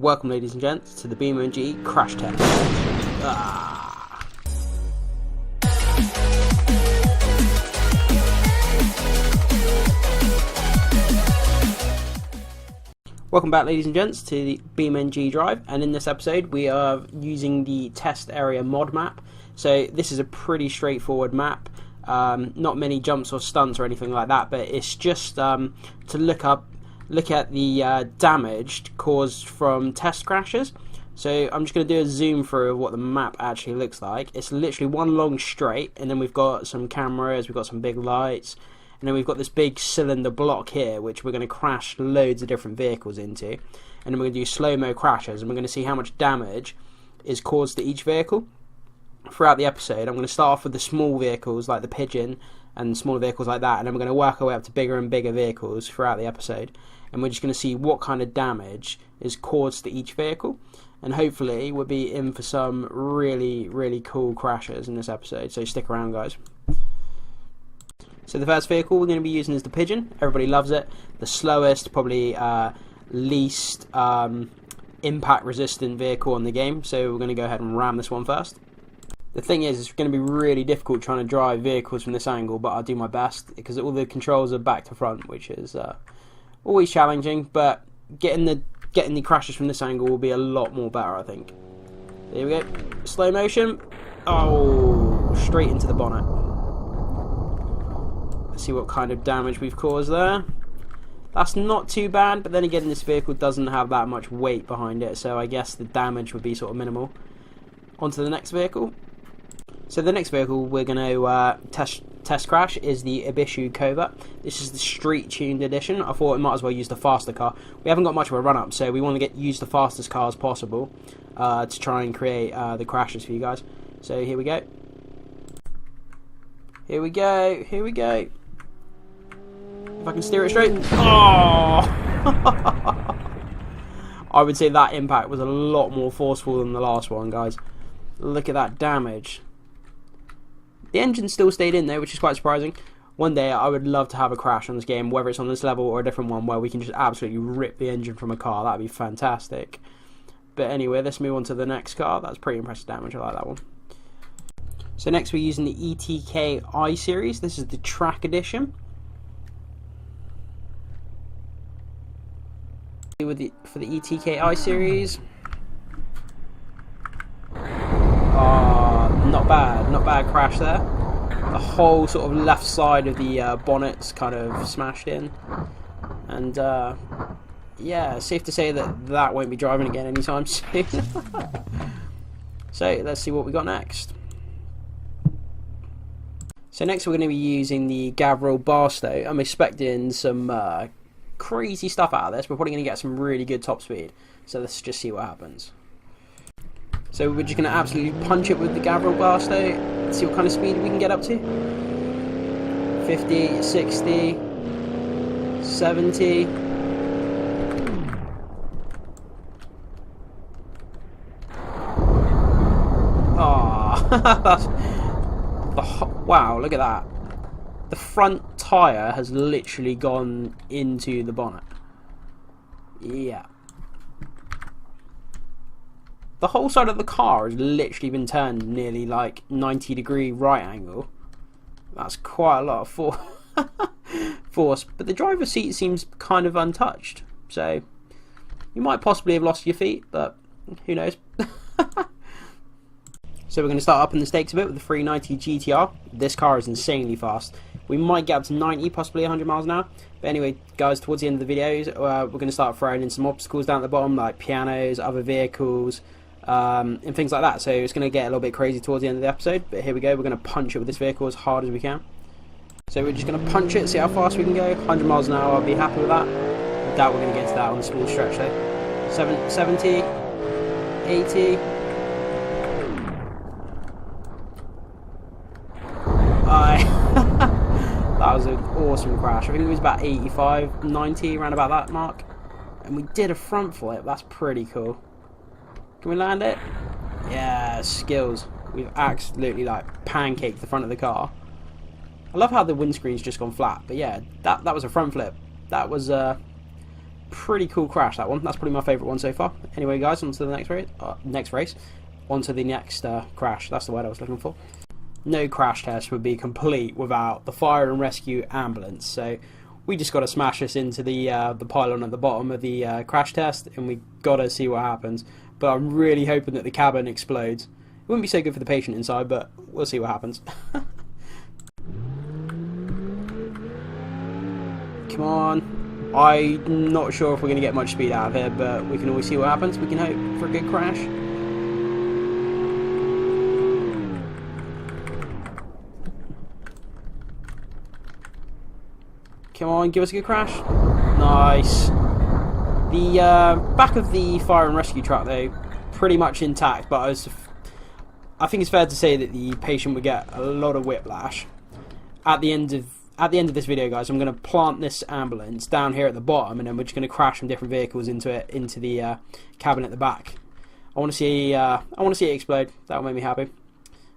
Welcome ladies and gents to the BeamNG crash test. Welcome back ladies and gents to the BeamNG Drive, and in this episode we are using the test area mod map. So this is a pretty straightforward map, not many jumps or stunts or anything like that, but it's just to look at the damage caused from test crashes. So I'm just going to do a zoom through of what the map actually looks like. It's literally one long straight, and then we've got some cameras, we've got some big lights, and then we've got this big cylinder block here which we're going to crash loads of different vehicles into, and then we're going to do slow-mo crashes, and we're going to see how much damage is caused to each vehicle throughout the episode. I'm going to start off with the small vehicles like the Pigeon and smaller vehicles like that, and then we're going to work our way up to bigger and bigger vehicles throughout the episode, and we're just going to see what kind of damage is caused to each vehicle, and hopefully we'll be in for some really cool crashes in this episode, so stick around guys. So the first vehicle we're going to be using is the Pigeon. Everybody loves it. The slowest, probably least impact resistant vehicle in the game, so we're going to go ahead and ram this one first. The thing is, it's going to be really difficult trying to drive vehicles from this angle, but I'll do my best because all the controls are back to front, which is always challenging, but getting the crashes from this angle will be a lot more better, I think. There we go. Slow motion. Oh, straight into the bonnet. Let's see what kind of damage we've caused there. That's not too bad, but then again, this vehicle doesn't have that much weight behind it, so I guess the damage would be sort of minimal. On to the next vehicle. So the next vehicle we're going to test crash is the Ibishu Covert. This is the street tuned edition. I thought we might as well use the faster car. We haven't got much of a run up, so we want to use the fastest cars possible to try and create the crashes for you guys. So here we go. Here we go. Here we go. If I can steer it straight. Oh! I would say that impact was a lot more forceful than the last one, guys. Look at that damage. The engine still stayed in there, which is quite surprising. One day I would love to have a crash on this game, whether it's on this level or a different one, where we can just absolutely rip the engine from a car. That'd be fantastic. But anyway, let's move on to the next car. That's pretty impressive damage. I like that one. So next we're using the ETK iSeries. This is the track edition. For the ETK iSeries. Not bad crash there. The whole sort of left side of the bonnet's kind of smashed in, and yeah, safe to say that won't be driving again anytime soon. So let's see what we got next. So next we're going to be using the Gavriel Barstow. I'm expecting some crazy stuff out of this. We're probably going to get some really good top speed, so let's just see what happens. So we're just going to absolutely punch it with the Gavriel Barstow, see what kind of speed we can get up to. 50, 60, 70. Wow, look at that. The front tyre has literally gone into the bonnet. Yeah. The whole side of the car has literally been turned nearly like 90-degree right angle. That's quite a lot of force. But the driver's seat seems kind of untouched. So you might possibly have lost your feet, but who knows. So we're going to start upping the stakes a bit with the 390 GTR. This car is insanely fast. We might get up to 90, possibly 100 miles an hour. But anyway, guys, towards the end of the videos, we're going to start throwing in some obstacles down at the bottom, like pianos, other vehicles, and things like that. So it's going to get a little bit crazy towards the end of the episode. But here we go. We're going to punch it with this vehicle as hard as we can. So we're just going to punch it, see how fast we can go. 100 miles an hour, I'll be happy with that. I doubt we're going to get to that on a small stretch though. 70, 80. That was an awesome crash. I think it was about 85, 90, around about that mark. And we did a front flip. That's pretty cool. Can we land it? Yeah, skills. We've absolutely like pancaked the front of the car. I love how the windscreen's just gone flat. But yeah, that was a front flip. That was pretty cool crash, that one. That's probably my favourite one so far. Anyway, guys, on to the next race. On to the next crash. That's the word I was looking for. No crash test would be complete without the fire and rescue ambulance. So we just got to smash this into the pylon at the bottom of the crash test, and we got to see what happens. But I'm really hoping that the cabin explodes. It wouldn't be so good for the patient inside, but we'll see what happens. Come on. I'm not sure if we're going to get much speed out of here, but we can always see what happens. We can hope for a good crash. Come on, give us a good crash. Nice. The back of the fire and rescue truck, though, pretty much intact, but I think it's fair to say that the patient would get a lot of whiplash. At the end of this video, guys, I'm going to plant this ambulance down here at the bottom, and then we're just going to crash some different vehicles into the cabin at the back. I want to see it explode. That will make me happy.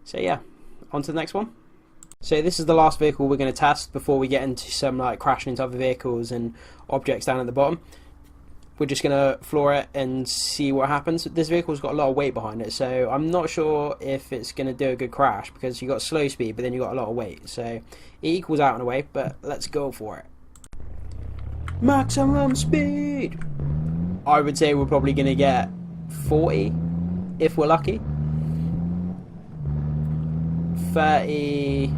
So yeah, on to the next one. So this is the last vehicle we're going to test before we get into some like crashing into other vehicles and objects down at the bottom. We're just going to floor it and see what happens. This vehicle's got a lot of weight behind it, so I'm not sure if it's going to do a good crash, because you got slow speed but then you got a lot of weight, so it equals out in a way. But let's go for it. Maximum speed. I would say we're probably going to get 40 if we're lucky. 30,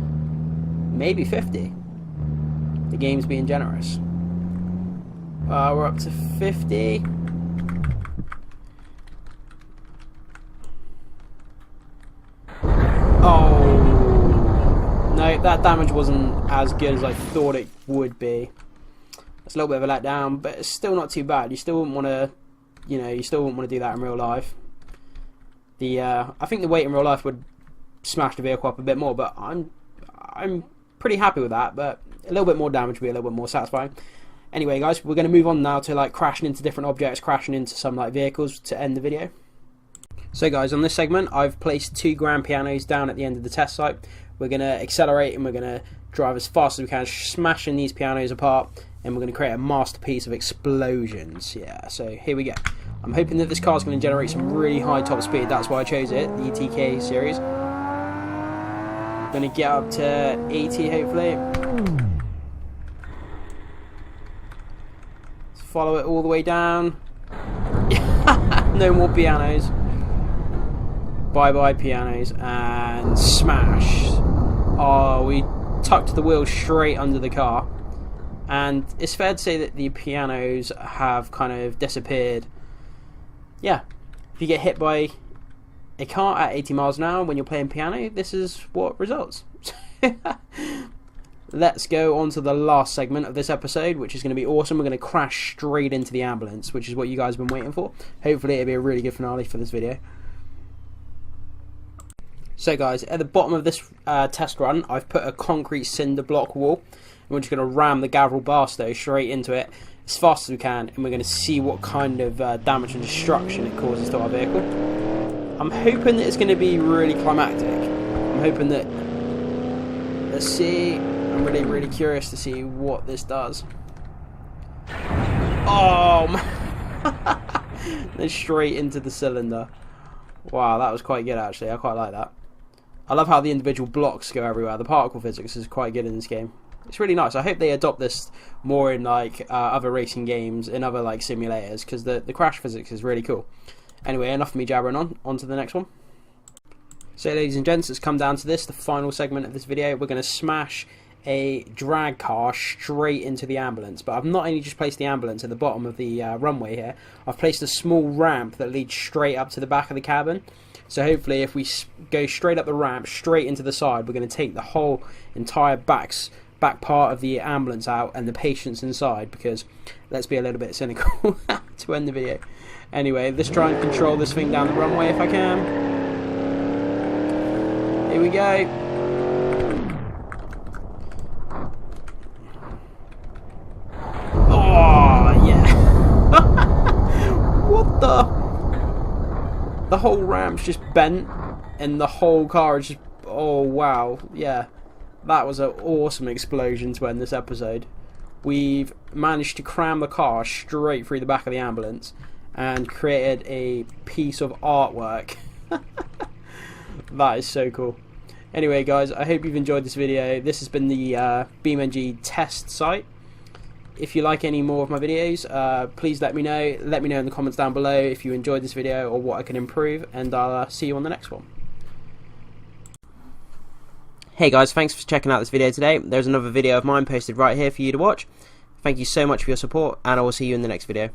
maybe 50. The game's being generous. We're up to 50. Oh no, that damage wasn't as good as I thought it would be. It's a little bit of a letdown, but it's still not too bad. You still wouldn't want to, you still wouldn't want to do that in real life. I think the weight in real life would smash the vehicle up a bit more, but I'm pretty happy with that. But a little bit more damage would be a little bit more satisfying. Anyway, guys, we're going to move on now to like crashing into different objects, crashing into some like vehicles to end the video. So guys, on this segment, I've placed 2 grand pianos down at the end of the test site. We're going to accelerate and we're going to drive as fast as we can, smashing these pianos apart, and we're going to create a masterpiece of explosions. Yeah, so here we go. I'm hoping that this car is going to generate some really high top speed. That's why I chose it, the TK series. Going to get up to 80 hopefully. Follow it all the way down. No more pianos. Bye bye pianos, and smash. Oh, we tucked the wheel straight under the car, and it's fair to say that the pianos have kind of disappeared. Yeah, if you get hit by a car at 80 miles an hour when you're playing piano, this is what results. Let's go on to the last segment of this episode, which is going to be awesome. We're going to crash straight into the ambulance, which is what you guys have been waiting for. Hopefully it'll be a really good finale for this video. So guys, at the bottom of this test run, I've put a concrete cinder block wall, and we're just going to ram the Gavriel Barstow straight into it as fast as we can, and we're going to see what kind of damage and destruction it causes to our vehicle. I'm hoping that it's going to be really climactic. I'm hoping that... Let's see... I'm really curious to see what this does. Oh man. Then straight into the cylinder. Wow, that was quite good actually. I quite like that. I love how the individual blocks go everywhere. The particle physics is quite good in this game. It's really nice. I hope they adopt this more in like other racing games, in other like simulators, because the crash physics is really cool. Anyway, enough of me jabbering on to the next one. So ladies and gents, it's come down to this, the final segment of this video. We're going to smash a drag car straight into the ambulance, but I've not only just placed the ambulance at the bottom of the runway here, I've placed a small ramp that leads straight up to the back of the cabin. So hopefully if we go straight up the ramp, straight into the side, we're going to take the whole entire back part of the ambulance out and the patients inside, because let's be a little bit cynical to end the video. Anyway, let's try and control this thing down the runway if I can. Here we go. What the whole ramp's just bent and the whole car is just, oh wow, yeah, that was an awesome explosion to end this episode. we've managed to cram the car straight through the back of the ambulance and created a piece of artwork. That is so cool. Anyway guys, I hope you've enjoyed this video. This has been the BeamNG test site. If you like any more of my videos, please let me know. Let me know in the comments down below if you enjoyed this video or what I can improve, and I'll see you on the next one. Hey guys, thanks for checking out this video today. There's another video of mine posted right here for you to watch. Thank you so much for your support, and I will see you in the next video.